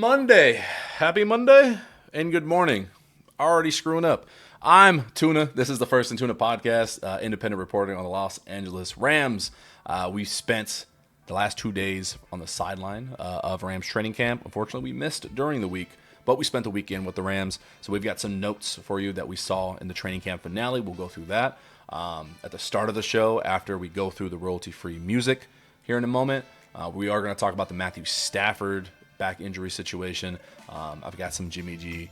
Monday. Happy Monday and good morning. Already screwing up. I'm Tuna. This is the First and Tuna podcast, independent reporting on the Los Angeles Rams. We spent the last 2 days on the sideline of Rams training camp. Unfortunately, we missed during the week, but we spent the weekend with the Rams. So we've got some notes for you that we saw in the training camp finale. We'll go through that at the start of the show after we go through the royalty-free music here in a moment. We are going to talk about the Matthew Stafford back injury situation. I've got some Jommy G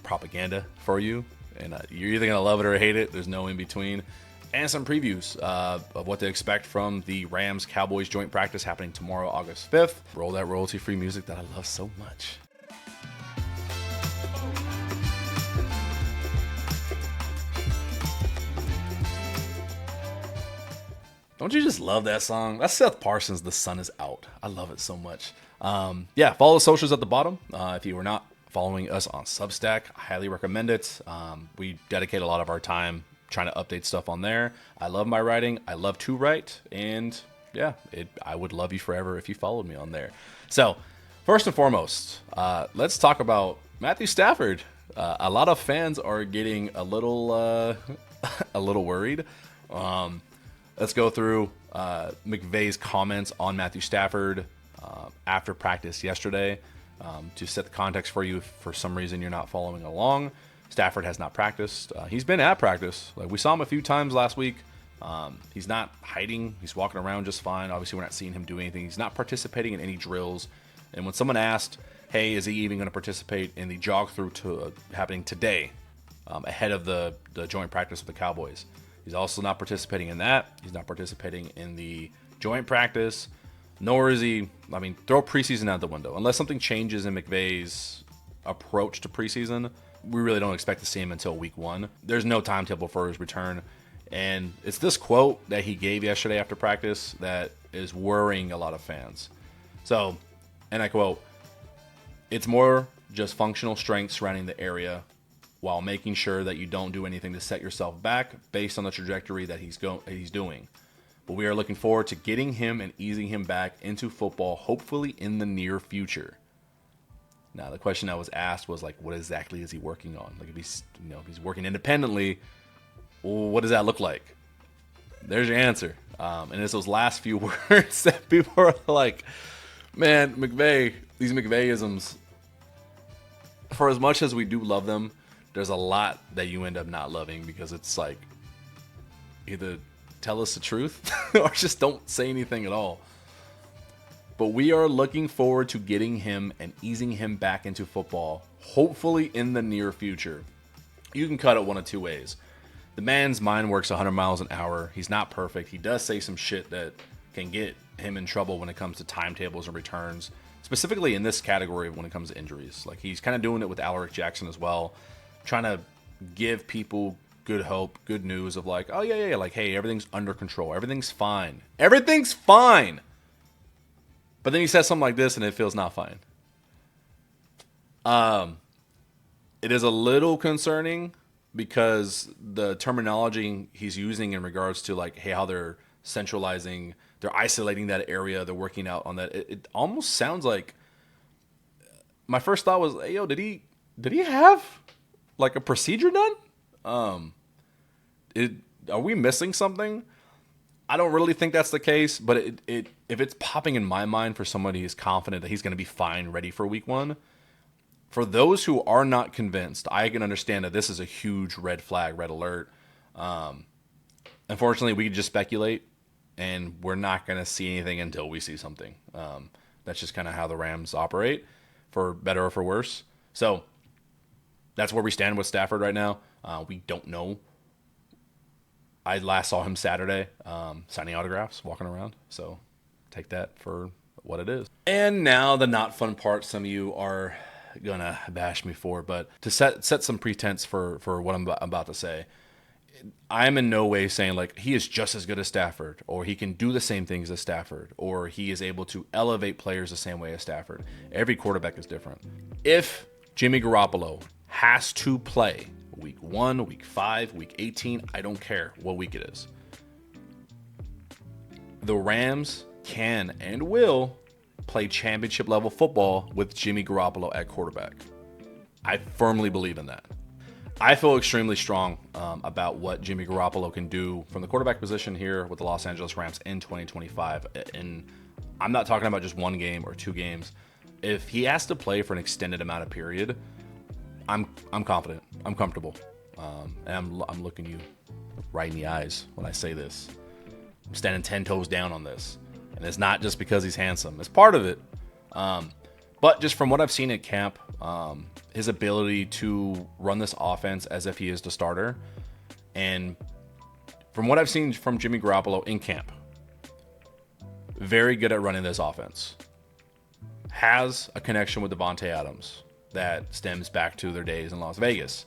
propaganda for you, and you're either going to love it or hate it. There's no in between. And some previews of what to expect from the Rams-Cowboys joint practice happening tomorrow, August 5th. Roll that royalty-free music that I love so much. Don't you just love that song? That's Seth Parsons' The Sun Is Out. I love it so much. Follow the socials at the bottom. If you are not following us on Substack, I highly recommend it. We dedicate a lot of our time trying to update stuff on there. I love my writing. I love to write. And I would love you forever if you followed me on there. So first and foremost, let's talk about Matthew Stafford. A lot of fans are getting a little worried. Let's go through McVay's comments on Matthew Stafford after practice yesterday. To set the context for you, if for some reason you're not following along, Stafford has not practiced. He's been at practice. Like, we saw him a few times last week. He's not hiding. He's walking around just fine. Obviously, we're not seeing him do anything. He's not participating in any drills. And when someone asked, hey, is he even going to participate in the jog through happening today ahead of the joint practice with the Cowboys? He's also not participating in that. He's not participating in the joint practice, nor is he, throw preseason out the window. Unless something changes in McVay's approach to preseason, we really don't expect to see him until week 1. There's no timetable for his return. And it's this quote that he gave yesterday after practice that is worrying a lot of fans. So, and I quote, "It's more just functional strength surrounding the area, while making sure that you don't do anything to set yourself back based on the trajectory that he's doing. But we are looking forward to getting him and easing him back into football, hopefully in the near future." Now, the question I was asked was, what exactly is he working on? If he's working independently, well, what does that look like? There's your answer. And it's those last few words that people are like, man, McVay, these McVayisms, for as much as we do love them, there's a lot that you end up not loving, because it's either tell us the truth or just don't say anything at all. But we are looking forward to getting him and easing him back into football, hopefully in the near future. You can cut it one of two ways. The man's mind works 100 miles an hour. He's not perfect. He does say some shit that can get him in trouble when it comes to timetables and returns, specifically in this category when it comes to injuries. He's kind of doing it with Jackson as well, trying to give people good hope, good news of hey, everything's under control. Everything's fine. Everything's fine. But then he says something like this and it feels not fine. It is a little concerning because the terminology he's using in regards to how they're centralizing, they're isolating that area, they're working out on that. It almost sounds like, my first thought was, hey, yo, did he have a procedure done? Are we missing something? I don't really think that's the case, but if it's popping in my mind for somebody who's confident that he's going to be fine, ready for week 1, for those who are not convinced, I can understand that this is a huge red flag, red alert. Unfortunately, we can just speculate, and we're not going to see anything until we see something. That's just kind of how the Rams operate, for better or for worse. So that's where we stand with Stafford right now. We don't know. I last saw him Saturday signing autographs, walking around. So take that for what it is. And now the not fun part some of you are going to bash me for. But to set some pretense for what I'm about to say, I'm in no way saying he is just as good as Stafford, or he can do the same things as Stafford, or he is able to elevate players the same way as Stafford. Every quarterback is different. If Jimmy Garoppolo has to play week 1, week 5, week 18, I don't care what week it is, the Rams can and will play championship level football with Jimmy Garoppolo at quarterback. I firmly believe in that. I feel extremely strong about what Jimmy Garoppolo can do from the quarterback position here with the Los Angeles Rams in 2025. And I'm not talking about just one game or 2 games. If he has to play for an extended amount of period, I'm confident. I'm comfortable. And I'm looking you right in the eyes when I say this. I'm standing 10 toes down on this. And it's not just because he's handsome. It's part of it. But just from what I've seen at camp, his ability to run this offense as if he is the starter, and from what I've seen from Jimmy Garoppolo in camp, very good at running this offense. Has a connection with Davante Adams that stems back to their days in Las Vegas.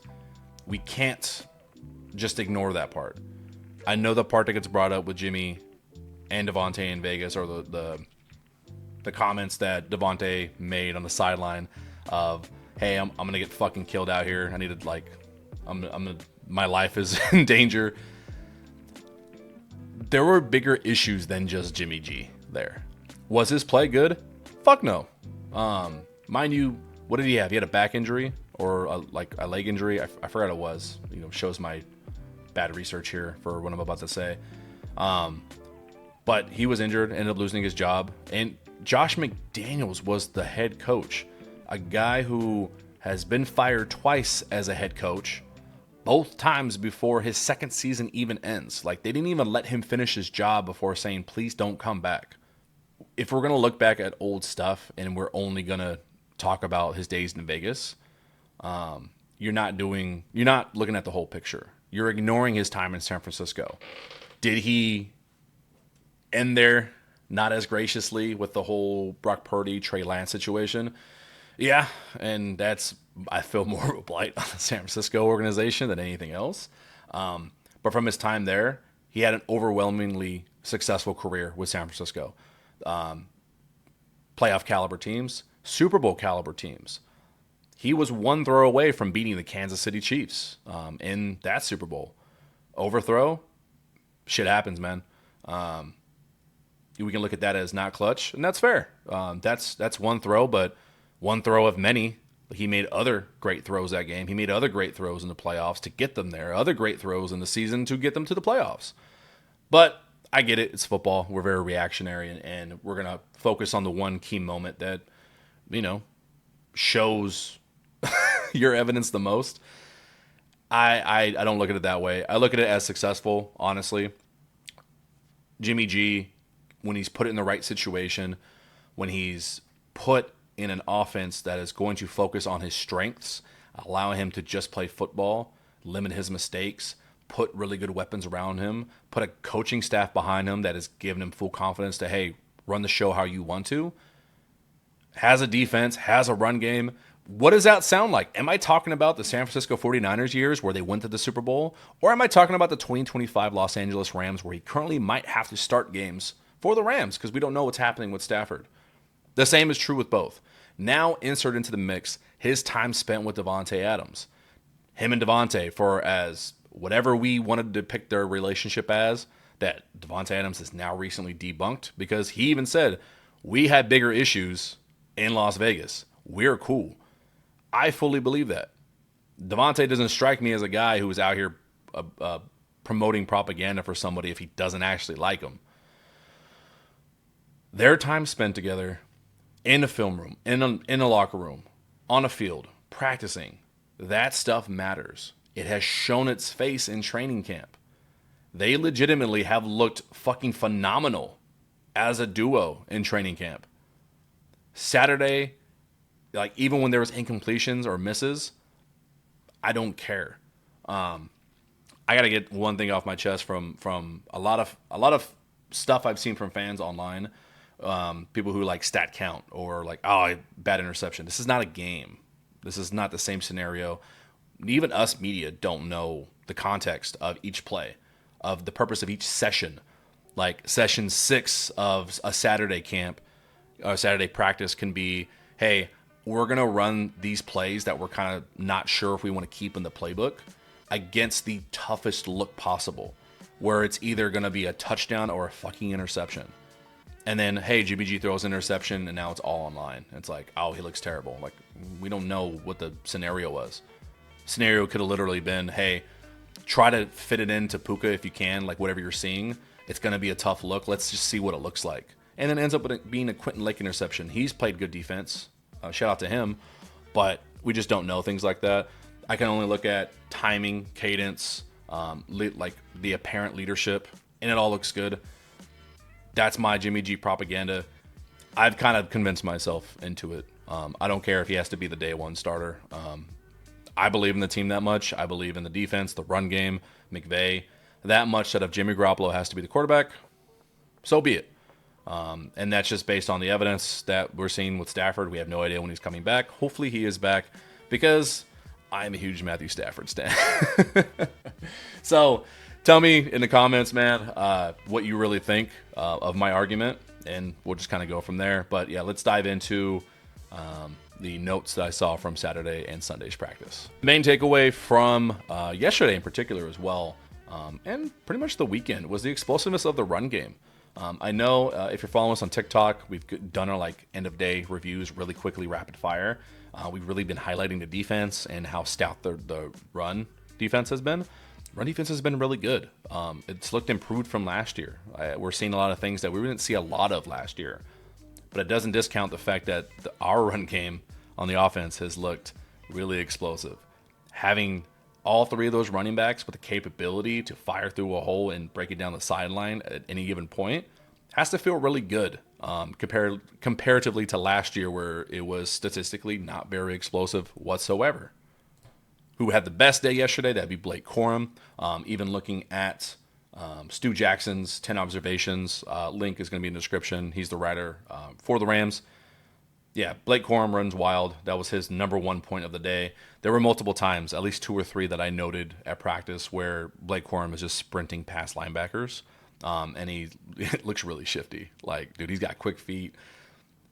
We can't just ignore that part. I know the part that gets brought up with Jimmy and Davante in Vegas, or the comments that Davante made on the sideline of, hey, I'm gonna get fucking killed out here. I need to my life is in danger. There were bigger issues than just Jimmy G there. Was his play good? Fuck no. Mind you, what did he have? He had a back injury or a leg injury. I forgot it was. Shows my bad research here for what I'm about to say. But he was injured, ended up losing his job. And Josh McDaniels was the head coach. A guy who has been fired twice as a head coach, both times before his second season even ends. Like, they didn't even let him finish his job before saying, please don't come back. If we're going to look back at old stuff and we're only going to talk about his days in Vegas, you're not looking at the whole picture. You're ignoring his time in San Francisco. Did he end there not as graciously with the whole Brock Purdy, Trey Lance situation? Yeah, and I feel more of a blight on the San Francisco organization than anything else. But from his time there, he had an overwhelmingly successful career with San Francisco. Playoff caliber teams, Super Bowl caliber teams. He was one throw away from beating the Kansas City Chiefs in that Super Bowl. Overthrow, shit happens, man. We can look at that as not clutch, and that's fair. That's one throw, but one throw of many. He made other great throws that game. He made other great throws in the playoffs to get them there. Other great throws in the season to get them to the playoffs. But I get it. It's football. We're very reactionary, and we're going to focus on the one key moment that, shows your evidence the most. I don't look at it that way. I look at it as successful, honestly. Jimmy G, when he's put in the right situation, when he's put in an offense that is going to focus on his strengths, allowing him to just play football, limit his mistakes, put really good weapons around him, put a coaching staff behind him that has given him full confidence to, hey, run the show how you want to, has a defense, has a run game. What does that sound like? Am I talking about the San Francisco 49ers years where they went to the Super Bowl? Or am I talking about the 2025 Los Angeles Rams where he currently might have to start games for the Rams because we don't know what's happening with Stafford? The same is true with both. Now insert into the mix his time spent with Davante Adams. Him and Davante, for as whatever we wanted to depict their relationship as, that Davante Adams is now recently debunked because he even said, we had bigger issues in Las Vegas. We're cool. I fully believe that. Davante doesn't strike me as a guy who is out here promoting propaganda for somebody if he doesn't actually like him. Their time spent together in a film room, in a locker room, on a field, practicing, that stuff matters. It has shown its face in training camp. They legitimately have looked fucking phenomenal as a duo in training camp. Saturday, like even when there was incompletions or misses, I don't care. I got to get one thing off my chest from a lot of stuff I've seen from fans online. People who like stat count or like, oh, bad interception. This is not a game. This is not the same scenario. Even us media don't know the context of each play, of the purpose of each session. Like session 6 of a Saturday camp, Saturday practice can be, hey, we're going to run these plays that we're kind of not sure if we want to keep in the playbook against the toughest look possible, where it's either going to be a touchdown or a fucking interception. And then, hey, Jimmy G throws an interception, and now it's all online. It's like, oh, he looks terrible. Like, we don't know what the scenario was. Scenario could have literally been, hey, try to fit it into Puka if you can, like whatever you're seeing. It's going to be a tough look. Let's just see what it looks like. And then it ends up with it being a Quentin Lake interception. He's played good defense. Shout out to him. But we just don't know things like that. I can only look at timing, cadence, like the apparent leadership, and it all looks good. That's my Jimmy G propaganda. I've kind of convinced myself into it. I don't care if he has to be the day one starter. I believe in the team that much. I believe in the defense, the run game, McVay, that much that if Jimmy Garoppolo has to be the quarterback, so be it. And that's just based on the evidence that we're seeing with Stafford. We have no idea when he's coming back. Hopefully he is back because I'm a huge Matthew Stafford stan. So tell me in the comments, man, what you really think of my argument, and we'll just kind of go from there. But yeah, let's dive into the notes that I saw from Saturday and Sunday's practice. Main takeaway from yesterday in particular as well, and pretty much the weekend, was the explosiveness of the run game. I know if you're following us on TikTok, we've done our like end of day reviews really quickly, rapid fire. We've really been highlighting the defense and how stout the run defense has been. Run defense has been really good. It's looked improved from last year. We're seeing a lot of things that we didn't see a lot of last year. But it doesn't discount the fact that our run game on the offense has looked really explosive. Having all three of those running backs with the capability to fire through a hole and break it down the sideline at any given point has to feel really good comparatively to last year, where it was statistically not very explosive whatsoever. Who had the best day yesterday? That'd be Blake Corum. Even looking at Stu Jackson's 10 observations, link is going to be in the description. He's the writer for the Rams. Yeah, Blake Corum runs wild. That was his number one point of the day. There were multiple times, at least 2 or 3 that I noted at practice, where Blake Corum is just sprinting past linebackers, and he looks really shifty. Like, dude, he's got quick feet.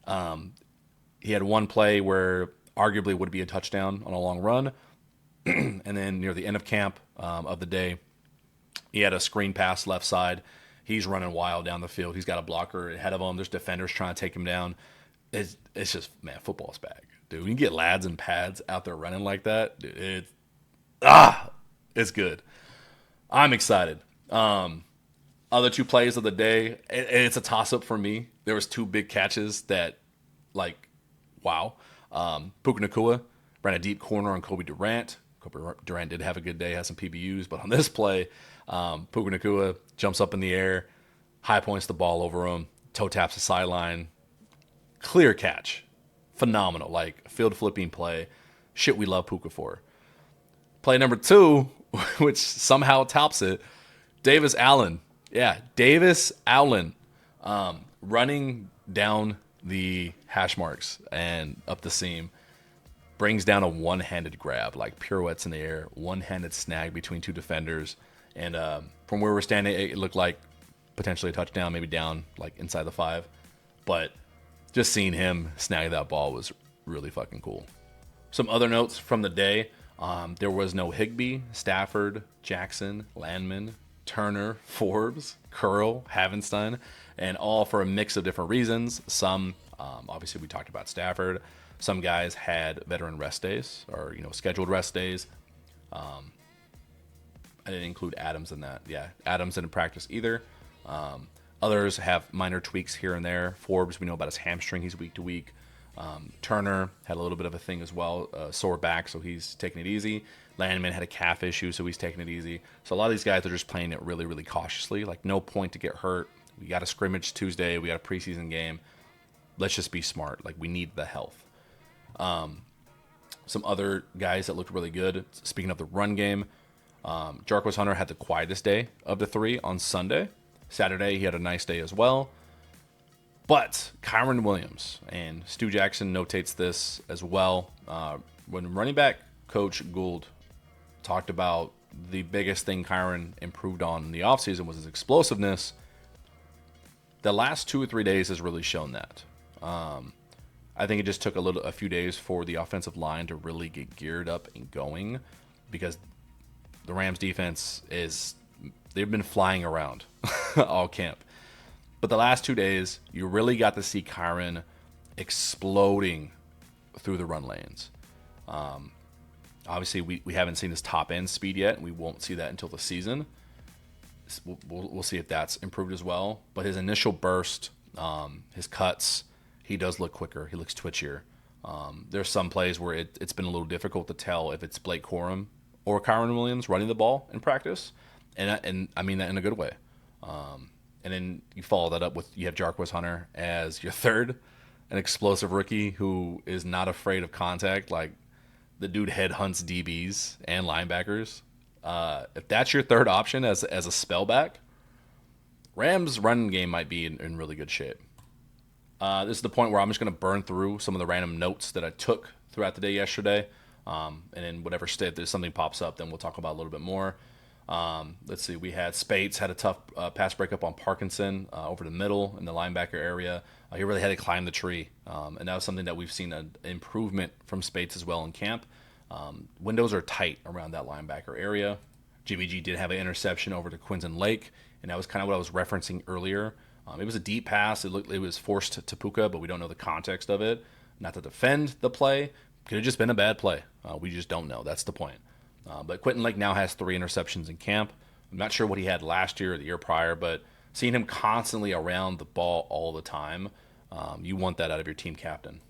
He had one play where arguably would be a touchdown on a long run, and then near the end of camp of the day, he had a screen pass left side. He's running wild down the field. He's got a blocker ahead of him. There's defenders trying to take him down. It's just, man, football's back, dude. When you get lads and pads out there running like that, dude, it's good. I'm excited. Other 2 plays of the day, it's a toss-up for me. There was 2 big catches that, like, wow. Puka Nacua ran a deep corner on Kobe Durant. Kobe Durant did have a good day, had some PBUs, but on this play, Puka Nacua jumps up in the air, high points the ball over him, toe taps the sideline. Clear catch. Phenomenal. Like, field flipping play. Shit we love Puka for. Play number 2, which somehow tops it, Davis Allen. Yeah, Davis Allen running down the hash marks and up the seam. Brings down a one-handed grab, like pirouettes in the air, one-handed snag between 2 defenders. And from where we're standing, it looked like potentially a touchdown, maybe down like inside the 5. But just seeing him snag that ball was really fucking cool. Some other notes from the day. There was no Higbee, Stafford, Jackson, Landman, Turner, Forbes, Curl, Havenstein, and all for a mix of different reasons. Some, obviously we talked about Stafford. Some guys had veteran rest days or, scheduled rest days. I didn't include Adams in that. Yeah, Adams didn't practice either. Others have minor tweaks here and there. Forbes, we know about his hamstring. He's week to week. Turner had a little bit of a thing as well, sore back, so he's taking it easy. Landman had a calf issue, so he's taking it easy. So a lot of these guys are just playing it really, really cautiously. Like, no point to get hurt. We got a scrimmage Tuesday. We got a preseason game. Let's just be smart. Like, we need the health. Some other guys that looked really good. Speaking of the run game, Jarquez Hunter had the quietest day of the 3 on Sunday. Saturday, he had a nice day as well. But Kyron Williams, and Stu Jackson notates this as well, when running back coach Gould talked about the biggest thing Kyron improved on in the offseason was his explosiveness, the last 2 or 3 days has really shown that. I think it just took a few days for the offensive line to really get geared up and going, because the Rams defense they've been flying around all camp. But the last 2 days, you really got to see Kyron exploding through the run lanes. Obviously, we haven't seen his top end speed yet. We won't see that until the season. We'll see if that's improved as well. But his initial burst, his cuts, he does look quicker. He looks twitchier. There's some plays where it's been a little difficult to tell if it's Blake Corum or Kyron Williams running the ball in practice. And I mean that in a good way. And then you follow that up with, you have Jarquez Hunter as your third, an explosive rookie who is not afraid of contact. Like, the dude headhunts DBs and linebackers. If that's your third option as a spellback, Rams' run game might be in really good shape. This is the point where I'm just going to burn through some of the random notes that I took throughout the day yesterday. And in whatever state there's something pops up, then we'll talk about a little bit more. Let's see. We had Spates had a tough pass breakup on Parkinson over the middle in the linebacker area. He really had to climb the tree, and that was something that we've seen an improvement from Spates as well in camp. Windows are tight around that linebacker area. Jommy G did have an interception over to Quinton Lake, and that was kind of what I was referencing earlier. It was a deep pass. It was forced to Puka, but we don't know the context of it. Not to defend the play. Could have just been a bad play. We just don't know. That's the point. But Quinton Lake now has 3 interceptions in camp. I'm not sure what he had last year or the year prior, but seeing him constantly around the ball all the time, you want that out of your team captain.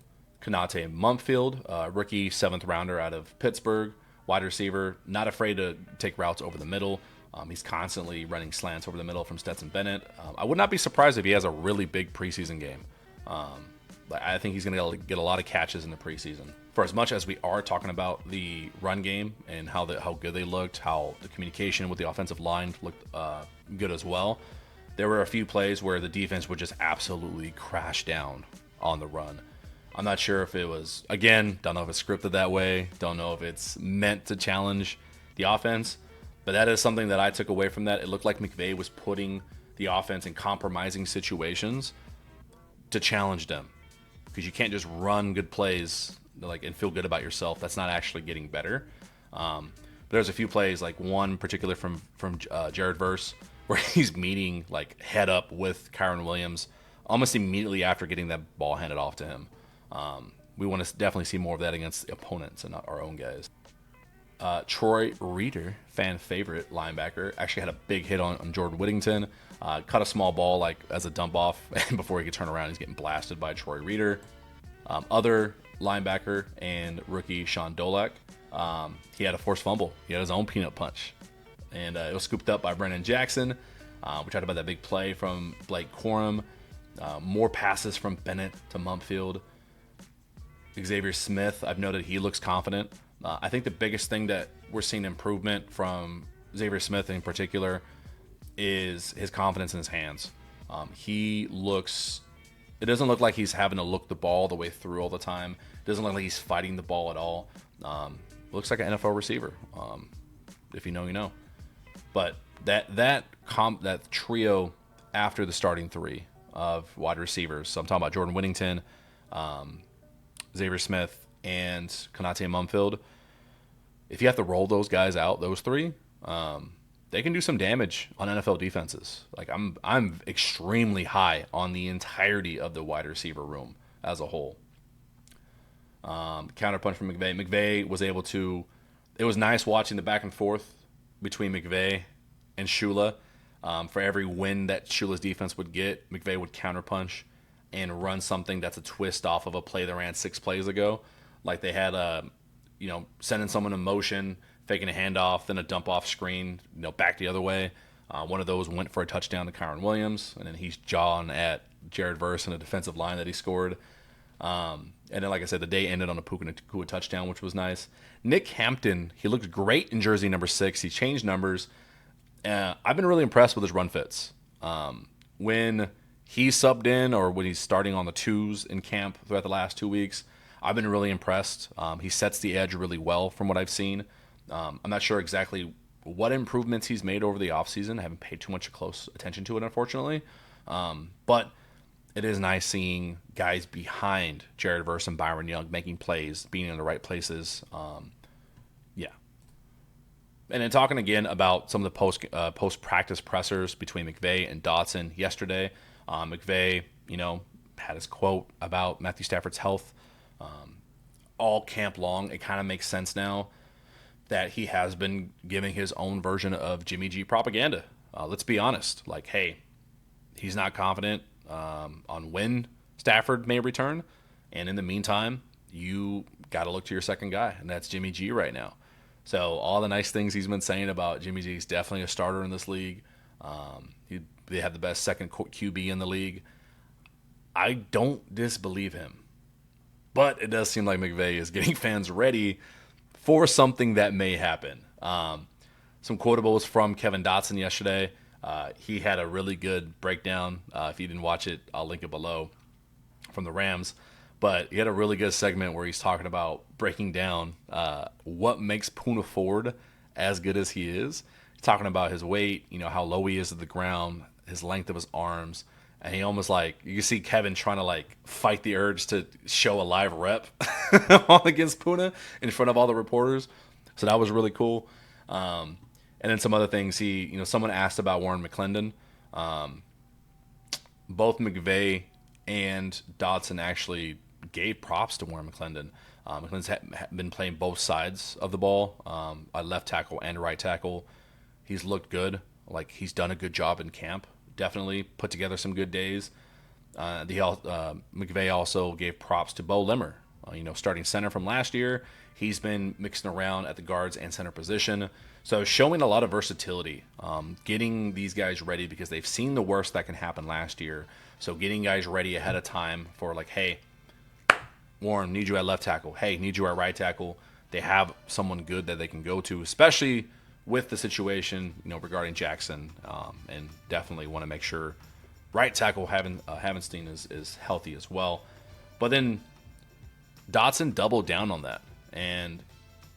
Konate Mumpfield, rookie 7th rounder out of Pittsburgh, wide receiver, not afraid to take routes over the middle. He's constantly running slants over the middle from Stetson Bennett. I would not be surprised if he has a really big preseason game. I think he's going to get a lot of catches in the preseason. For as much as we are talking about the run game and how good they looked, how the communication with the offensive line looked good as well, there were a few plays where the defense would just absolutely crash down on the run. I'm not sure if it was, again, don't know if it's scripted that way, don't know if it's meant to challenge the offense, but that is something that I took away from that. It looked like McVay was putting the offense in compromising situations to challenge them, because you can't just run good plays and feel good about yourself. That's not actually getting better. There's a few plays, like one particular from Jared Verse, where he's meeting head up with Kyron Williams almost immediately after getting that ball handed off to him. We want to definitely see more of that against opponents and not our own guys. Troy Reeder, fan favorite linebacker, actually had a big hit on Jordan Whittington. Cut a small ball as a dump off, and before he could turn around, he's getting blasted by Troy Reeder. Other linebacker and rookie Sean Dolak, he had a forced fumble. He had his own peanut punch, and it was scooped up by Brennan Jackson. We talked about that big play from Blake Corum. More passes from Bennett to Mumpfield. Xavier Smith, I've noted he looks confident. I think the biggest thing that we're seeing improvement from Xavier Smith in particular is his confidence in his hands. It doesn't look like he's having to look the ball the way through all the time. It doesn't look like he's fighting the ball at all. Looks like an NFL receiver. If you know, you know. But that trio after the starting 3 of wide receivers, so I'm talking about Jordan Whittington, Xavier Smith, and Konate Mumpfield. If you have to roll those guys out, those 3, they can do some damage on NFL defenses. I'm extremely high on the entirety of the wide receiver room as a whole. Counterpunch from McVay. McVay was able to. It was nice watching the back and forth between McVay and Shula. For every win that Shula's defense would get, McVay would counterpunch and run something that's a twist off of a play they ran 6 plays ago. Like they had sending someone in motion, faking a handoff, then a dump off screen, back the other way. One of those went for a touchdown to Kyron Williams, and then he's jawing at Jared Verse in a defensive line that he scored. And then, like I said, the day ended on a Puka Nacua touchdown, which was nice. Nick Hampton, he looked great in jersey number 6. He changed numbers. I've been really impressed with his run fits. When he's subbed in or when he's starting on the 2s in camp throughout the last 2 weeks, I've been really impressed. He sets the edge really well from what I've seen. I'm not sure exactly what improvements he's made over the offseason. I haven't paid too much close attention to it, unfortunately. But it is nice seeing guys behind Jared Verse and Byron Young making plays, being in the right places. Yeah. And then talking again about some of the post-practice pressers between McVay and Dotson yesterday, McVay, had his quote about Matthew Stafford's health all camp long. It kind of makes sense now that he has been giving his own version of Jimmy G propaganda. Let's be honest. Like, hey, he's not confident on when Stafford may return. And in the meantime, you got to look to your second guy, and that's Jimmy G right now. So all the nice things he's been saying about Jimmy G is definitely a starter in this league. They have the best second QB in the league. I don't disbelieve him. But it does seem like McVay is getting fans ready for something that may happen. Some quotables from Kevin Dotson yesterday. He had a really good breakdown. If you didn't watch it, I'll link it below, from the Rams. But he had a really good segment where he's talking about breaking down what makes Poona Ford as good as he is. He's talking about his weight, how low he is to the ground, his length of his arms. And he almost you can see Kevin trying to fight the urge to show a live rep against Poona in front of all the reporters. So that was really cool. And then some other things. Someone asked about Warren McClendon. Both McVay and Dotson actually gave props to Warren McClendon. McClendon's been playing both sides of the ball, at left tackle and right tackle. He's looked good. He's done a good job in camp. Definitely put together some good days. McVay also gave props to Bo Limmer, starting center from last year. He's been mixing around at the guards and center position. So showing a lot of versatility, getting these guys ready because they've seen the worst that can happen last year. So getting guys ready ahead of time for hey, Warren, need you at left tackle. Hey, need you at right tackle. They have someone good that they can go to, especially with the situation, regarding Jackson, and definitely want to make sure right tackle Havenstein is healthy as well. But then Dotson doubled down on that, and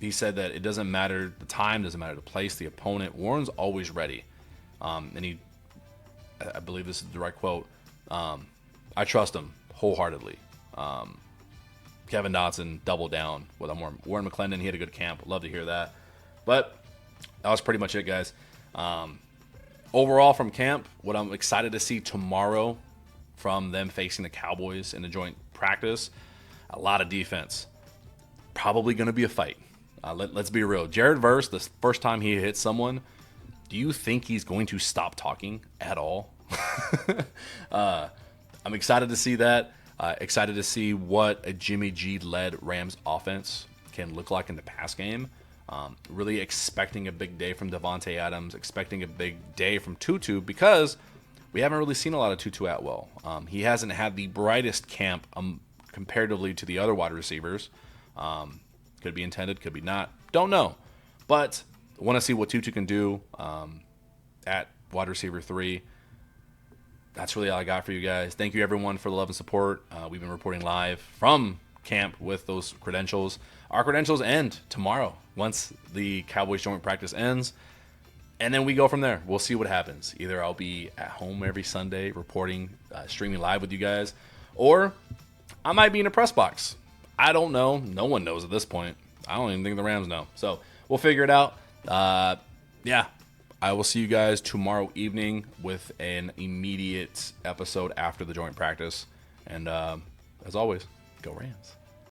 he said that it doesn't matter the time, doesn't matter the place, the opponent. Warren's always ready, and I believe this is the right quote. I trust him wholeheartedly. Kevin Dotson doubled down with Warren McClendon. He had a good camp. Love to hear that. But that was pretty much it, guys. Overall from camp, what I'm excited to see tomorrow from them facing the Cowboys in the joint practice, a lot of defense. Probably going to be a fight. Let's be real. Jared Verse, the first time he hits someone, do you think he's going to stop talking at all? I'm excited to see that. Excited to see what a Jimmy G-led Rams offense can look like in the pass game. Really expecting a big day from Devontae Adams, expecting a big day from Tutu, because we haven't really seen a lot of Tutu Atwell. He hasn't had the brightest camp comparatively to the other wide receivers. Could be intended, could be not. Don't know. But I want to see what Tutu can do at wide receiver 3. That's really all I got for you guys. Thank you, everyone, for the love and support. We've been reporting live from camp with those credentials. Our credentials end tomorrow once the Cowboys joint practice ends, and then we go from there. We'll see what happens. Either I'll be at home every Sunday reporting, streaming live with you guys, or I might be in a press box. I don't know. No one knows at this point. I don't even think the Rams know. So we'll figure it out. Yeah, I will see you guys tomorrow evening with an immediate episode after the joint practice. And as always, go Rams.